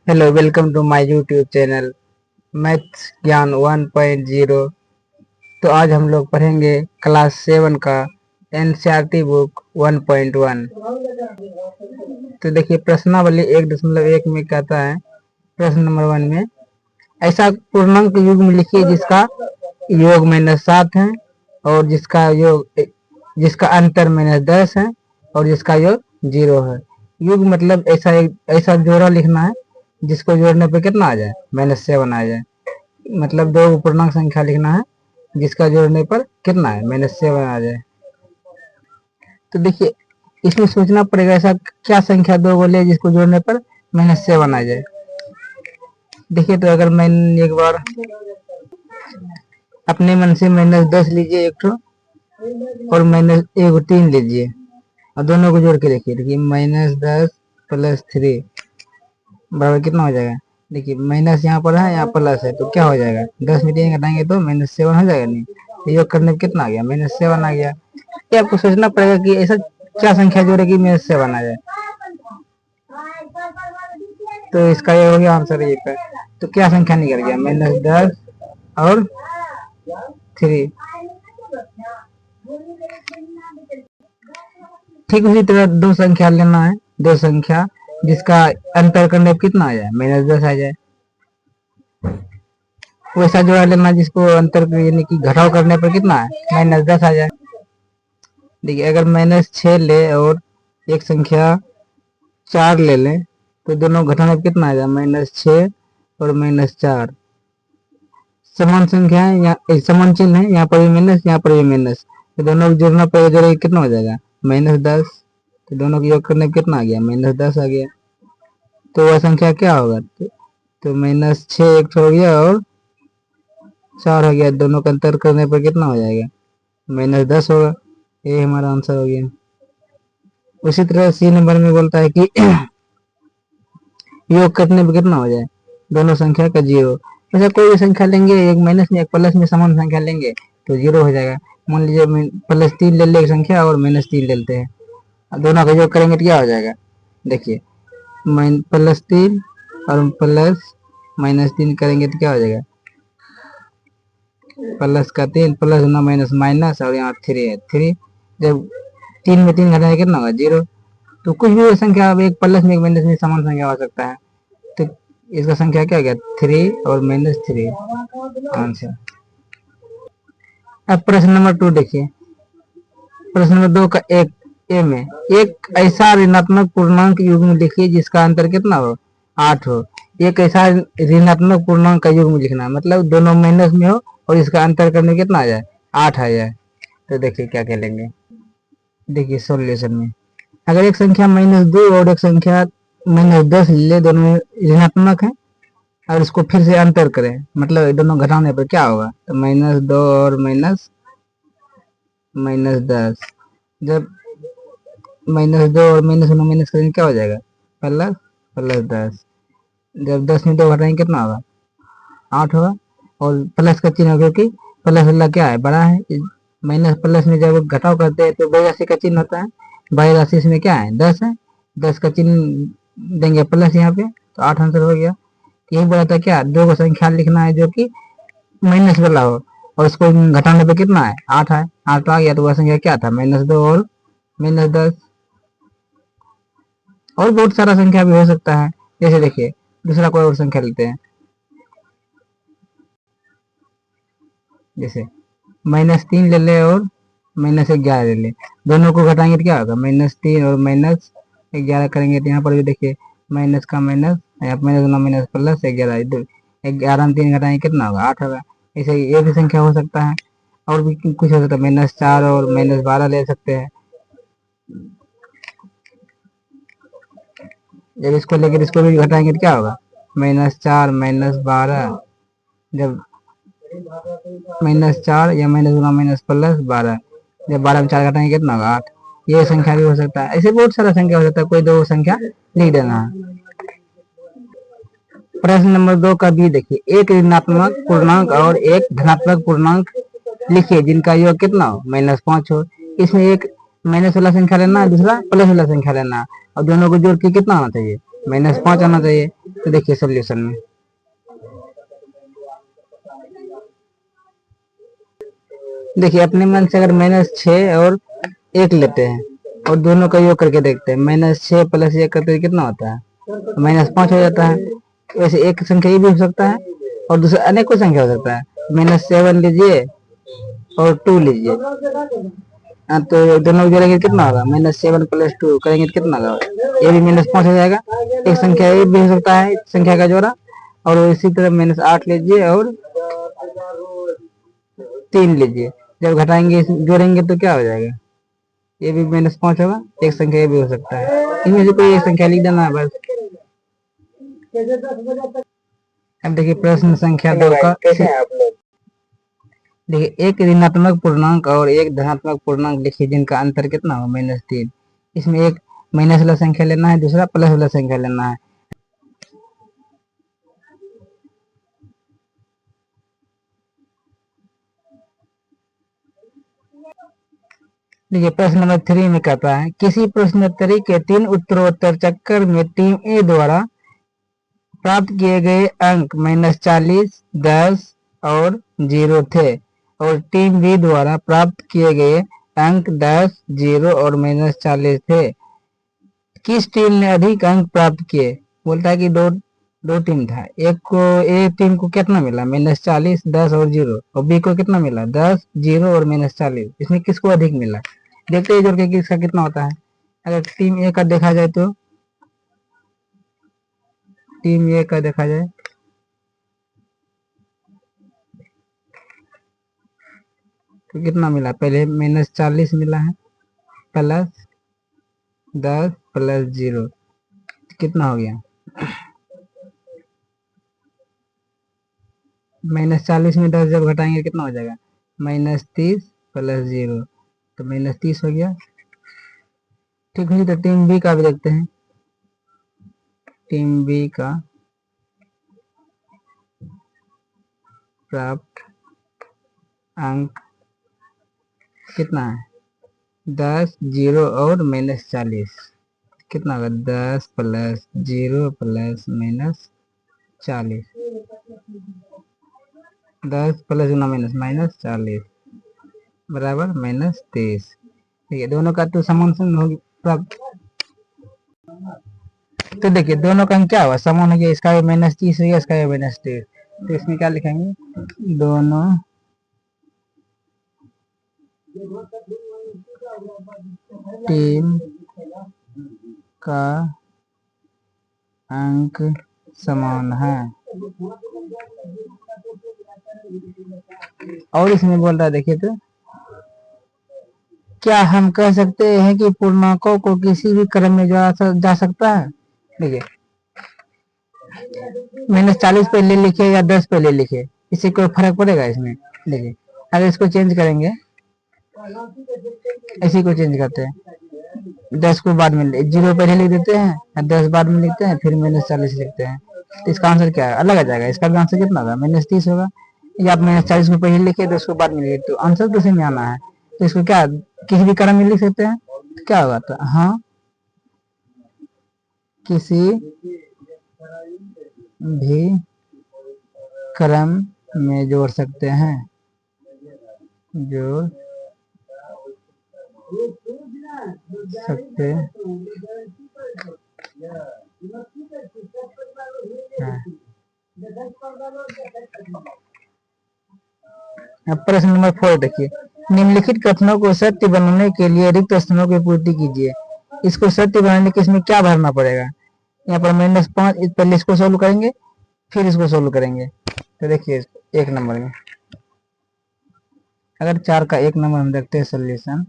Hello, welcome to my YouTube channel maths ज्ञान 1.0। तो आज हम लोग पढ़ेंगे क्लास 7 का एनसीईआरटी बुक 1.1। तो देखिए, प्रश्नावली 1.1 में कहता है, प्रश्न नंबर 1 में ऐसा पूर्णांक युग्म लिखिए जिसका योग -7 है और जिसका अंतर -10 है और जिसका योग 0 है। युग्म मतलब ऐसा जोड़ा लिखना है जिसको जोड़ने पे कितना आ जाए, -7 आ जाए। मतलब दो पूर्णांक संख्या लिखना है जिसका जोड़ने पर कितना है, -7 आ जाए। तो देखिए, इसमें सोचना पड़ेगा ऐसा क्या संख्या दो बोले जिसको जोड़ने पर -7 आ जाए। देखिए, तो अगर मैं एक बार अपने मन से -10 लीजिए एक ठो और -3 लीजिए और दोनों को जोड़ के देखिए। -10 + 3 बराबर कितना हो जाएगा। देखिए, माइनस यहाँ पर है, यहाँ प्लस है, तो क्या हो जाएगा, 10 में 3 घटाएंगे तो -7 हो जाएगा। नहीं, योग करने में कितना आ गया, -7 आ गया। ये आपको सोचना पड़ेगा कि ऐसा क्या संख्या जोड़ेगी -7 आ जाए। तो इसका ये हो गया आंसर ये पे। तो क्या संख्या निकल गया, -10 और 3। ठीक उसी तरह दो संख्या लेना है, दो संख्या जिसका अंतर करने पर कितना आ जाए, -10 आ जाए। वैसा जोड़ा लेना जिसको अंतर यानी कि घटाव करने पर कितना है, -10 आ जाए। देखिए, अगर -6 ले और एक संख्या 4 ले लें तो दोनों घटाने पर कितना आ जाए, -6 और -4। समान संख्या है, यहाँ समान चिन्ह है, यहाँ पर भी माइनस, यहाँ पर भी माइनस, तो दोनों को जोड़ना पड़ेगा। जोड़ेगा कितना हो जाएगा, -10। तो दोनों को योग करने पर कितना आ गया, -10 आ गया। तो वह संख्या क्या होगा, तो -6 एक हो गया और 4 हो गया, दोनों का अंतर करने पर कितना हो जाएगा, -10 होगा। ये हमारा आंसर हो गया। उसी तरह सी नंबर में बोलता है कि योग करने पर कितना हो जाए, दोनों संख्या का 0। ऐसा कोई भी संख्या लेंगे, एक माइनस में एक प्लस में समान संख्या लेंगे तो 0 हो जाएगा। मान लीजिए +3 ले ले एक संख्या और -3 ले लेते हैं, दोनों का योग करेंगे तो क्या हो जाएगा। देखिए, +3 और प्लस -3 करेंगे तो क्या हो जाएगा, प्लस का 3 प्लस ना माइनस माइनस और यहाँ 3 है 3। जब 3 में 3 घटाएंगे कितना होगा, 0। तो कुछ भी संख्या अब एक प्लस में एक माइनस में समान संख्या हो सकता है। तो इसका संख्या क्या हो गया, 3 और -3 आंसर। अब प्रश्न नंबर 2 देखिए। प्रश्न नंबर 2 का एक ए में एक ऐसा ऋणात्मक पूर्णांक युग्म लिखिए जिसका अंतर कितना हो, 8 हो। एक ऐसा ऋणात्मक पूर्णांक का युग्म लिखना है, मतलब दोनों माइनस में हो और इसका अंतर करने कितना आ जाए, 8 आ जाए। तो देखिए क्या करेंगे। देखिए सॉल्यूशन में अगर एक संख्या -2 और एक संख्या -10 ले, दोनों ऋणात्मक है और इसको फिर से अंतर करें, मतलब दोनों घटाने पर क्या होगा, तो -2 और -10। जब -2 और माइनस करेंगे क्या हो जाएगा, +10। जब 10 में 2 घटाएंगे कितना होगा, 8 होगा। और प्लस का चिन्ह, क्योंकि प्लस वाला क्या है, बड़ा है। माइनस प्लस में जब घटाव करते हैं तो बड़ी राशि का चिन्ह होता है, बड़ी राशि इसमें क्या है, 10 है। 10 का चिन्ह देंगे प्लस यहाँ पे, तो 8 आंसर हो गया। यही बोला था क्या, दो को संख्या लिखना है जो कि माइनस वाला हो और उसको घटाने पे कितना है, 8 है। 8 आ गया तो वह संख्या क्या था, -2 और -10। और बहुत सारा संख्या भी हो सकता है। जैसे देखिए, दूसरा कोई और संख्या लेते हैं, जैसे -3 ले ले और -11 ले ले, दोनों को घटाएंगे तो क्या होगा, -3 और -11 करेंगे तो यहाँ पर भी देखिए माइनस का माइनस, यहाँ माइनस ना माइनस प्लस 11, 11 में 3 घटाएंगे कितना होगा, 8 होगा। ऐसे ये भी संख्या हो सकता है। और भी कुछ हो सकता है, -4 और -12 ले सकते हैं। जब इसको लेकर इसको भी घटाएंगे तो क्या होगा, -4 -12। जब -4 या -12, जब 12 में 4 घटाएंगे कितना होगा, 8। ये संख्या भी हो सकता है। ऐसे बहुत सारा संख्या हो सकता है, कोई दो संख्या लिख देना है। प्रश्न नंबर 2 का बी देखिए। एक ऋणात्मक पूर्णांक और एक धनात्मक पूर्णांक लिखिए जिनका योग कितना हो, -5 हो। इसमें एक माइनस वाला संख्या लेना है, दूसरा प्लस वाला संख्या लेना है और दोनों को जोड़ के कितना आना चाहिए, -5 आना चाहिए। तो देखिए सोल्यूशन में देखिए अपने मन से अगर -6 और 1 लेते हैं और दोनों का योग करके देखते हैं, -6 प्लस 1 करते कितना होता है? -5 हो जाता है। वैसे एक संख्या ये भी हो सकता है और दूसरा अनेकों संख्या हो सकता है। -7 लीजिए और 2 लीजिए, तो दोनों जोड़ेंगे कितना होगा? -7 प्लस 2 करेंगे तो कितना होगा? ये भी -5 हो जाएगा। एक संख्या ये भी हो सकता है संख्या का जोड़ा, और इसी तरह -8 लीजिए और 3 लीजिए, जब घटाएंगे जोड़ेंगे तो क्या हो जाएगा? ये भी -5 होगा। एक संख्या ये भी हो सकता है, इनमें से कोई एक संख्या लिख देना है बस। अब देखिए प्रश्न संख्या 2 का देखिए एक ऋणात्मक पूर्णांक और एक धनात्मक पूर्णांक लिखिए जिनका अंतर कितना हो? -3। इसमें एक माइनस वाला संख्या लेना है, दूसरा प्लस वाला संख्या लेना है। देखिए प्रश्न नंबर 3 में कहता है किसी प्रश्नोत्तरी के 3 उत्तरोत्तर चक्कर में टीम ए द्वारा प्राप्त किए गए अंक -40, 10 और 0 थे, और टीम बी द्वारा प्राप्त किए गए अंक 10, 0 और -40 थे। किस टीम ने अधिक अंक प्राप्त किए? बोलता है कि दो टीम था। एक को ए टीम को कितना मिला? -40, 10 और 0, और बी को कितना मिला? 10, 0 और -40। इसमें किसको अधिक मिला? देखते हैं जोड़ के किसका कितना होता है। अगर टीम ए का देखा जाए तो तो कितना मिला? पहले -40 मिला है प्लस 10 प्लस 0 कितना हो गया? -40 में 10 जब घटाएंगे कितना हो जाएगा? -30 प्लस 0, तो -30 हो गया। ठीक है, तो टीम बी का भी देखते हैं। टीम बी का प्राप्त अंक कितना है? 10, 0 और -40 कितना होगा? 10 प्लस 0 प्लस -40, 10 प्लस -40 बराबर -30। ठीक है, दोनों का तो समान होगी प्राप्त। तो देखिए दोनों का क्या हुआ? समान हो गया। इसका भी -30 हो गया, इसका भी -30। तो इसमें क्या लिखेंगे? दोनों टीम का अंक समान है। और इसमें बोल रहा है देखिए तो क्या हम कह सकते हैं कि पूर्णांकों को किसी भी क्रम में जोड़ा जा सकता है? देखिए -40 पहले लिखे या 10 पहले लिखे, इससे कोई फर्क पड़ेगा इसमें? देखिए अगर इसको चेंज करेंगे, इसी को चेंज करते हैं, 10 को बाद में 0 पहले लिख देते हैं और 10 बाद में लिखते हैं, फिर -40 लिखते हैं, तो इसका आंसर क्या है? अलग आ जाएगा। इसका भी आंसर कितना होगा? -30 होगा। या आप -40 को पहले लिखे 10 को बाद में लिखे, तो आंसर तो में आना है। तो इसको क्या किसी भी क्रम में लिख सकते हैं? तो क्या होगा? तो हाँ, किसी भी क्रम में जोड़ सकते हैं, जोड़ सकते हैं। अब प्रश्न नंबर 4 देखिए, निम्नलिखित कथनों को सत्य बनाने के लिए रिक्त स्थानों की पूर्ति कीजिए। इसको सत्य बनाने के इसमें क्या भरना पड़ेगा? यहाँ पर -5, पहले इसको सोल्व करेंगे फिर इसको सोल्व करेंगे। तो देखिए 1 नंबर में अगर 4 का 1 नंबर हम देखते हैं सोल्यूशन,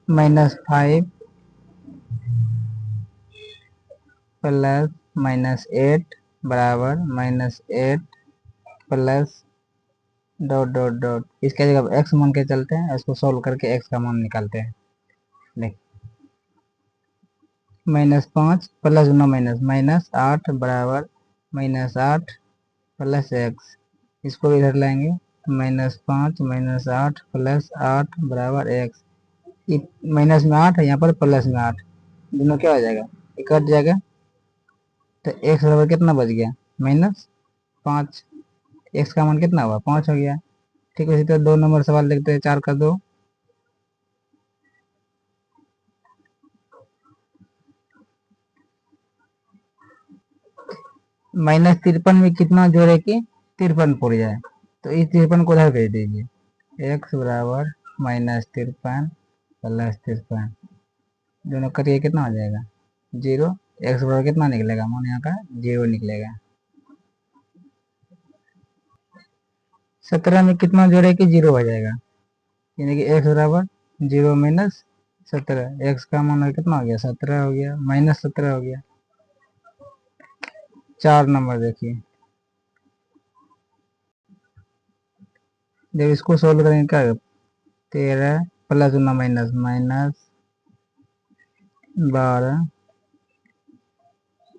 -5 प्लस -8 बराबर -8 प्लस डॉट डॉट डॉट, इसके जगह x मान के चलते हैं, इसको सोल्व करके x का मान निकालते हैं। देख -5 प्लस -8 बराबर -8 प्लस x, इसको इधर लाएंगे, -5 -8 प्लस 8 बराबर x, माइनस में 8 है यहाँ पर प्लस में 8, दोनों क्या हो जाएगा? कट जाएगा। तो एक्स बराबर कितना बच गया, -5। एक्स का मान कितना हुआ, 5 हो गया। ठीक है, इसी तरह 2 नंबर सवाल देखते हैं, 4 का 2। -53 में कितना जोड़े कि 53 पूर जाए, तो इस 53 को उधर भेज दीजिए। एक्स बराबर -53 प्लस 53, दोनों करिए कितना हो जाएगा, 0। एक्स बराबर कितना निकलेगा, मान यहाँ का 0 निकलेगा। 17 में कितना जोड़े कि 0 हो जाएगा, यानी कि एक्स बराबर 0 माइनस 17। एक्स का मान कितना हो गया, 17 हो गया, -17 हो गया। 4 नंबर देखिए, जब इसको सोल्व करेंगे क्या, 13 प्लस माइनस -12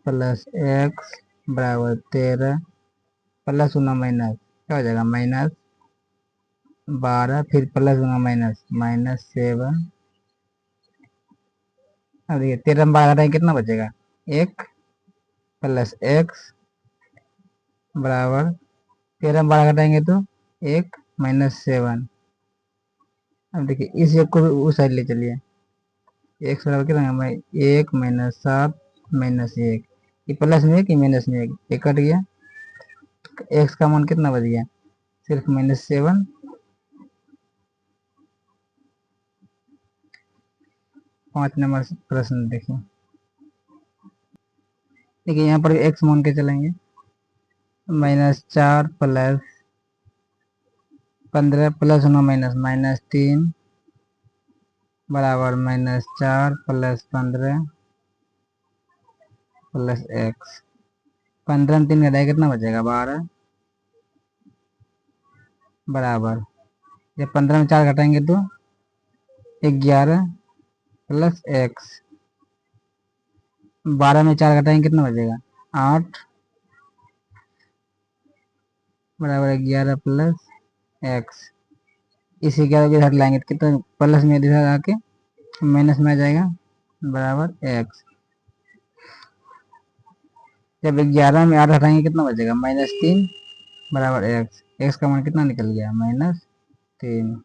प्लस एक्स बराबर 13 प्लस माइनस क्या हो जाएगा, -12, फिर प्लस -7। अब देखिए 13 में 12 घटाएंगे कितना बचेगा, 1 प्लस एक्स बराबर 13 में 12 घटाएंगे तो 1 -7। अब देखिए इस एक को उस साइड ले चलिए, एक्स बराबर कितना, 1 -7 -1, ये प्लस में 1 माइनस में 1, ये कट गया। एक्स का मान कितना बच गया, सिर्फ -7। 5 नंबर प्रश्न देखिए, देखिए यहाँ पर एक्स मान के चलेंगे, -4 प्लस 15 प्लस -3 बराबर -4 प्लस 15 प्लस एक्स। 15 में 3 घटाए कितना बचेगा, 12 बराबर, जब 15 में 4 घटाएंगे तो 11 प्लस एक्स। 12 में 4 घटाएंगे कितना बचेगा, 8 बराबर 11 प्लस एक्स। इसी 11 को इधर लाएंगे तो कितना, प्लस में इधर आके माइनस में आ जाएगा, बराबर एक्स। जब 11 में 8 हटाएंगे कितना बचेगा, -3 बराबर एक्स। एक्स का मान कितना निकल गया, -3।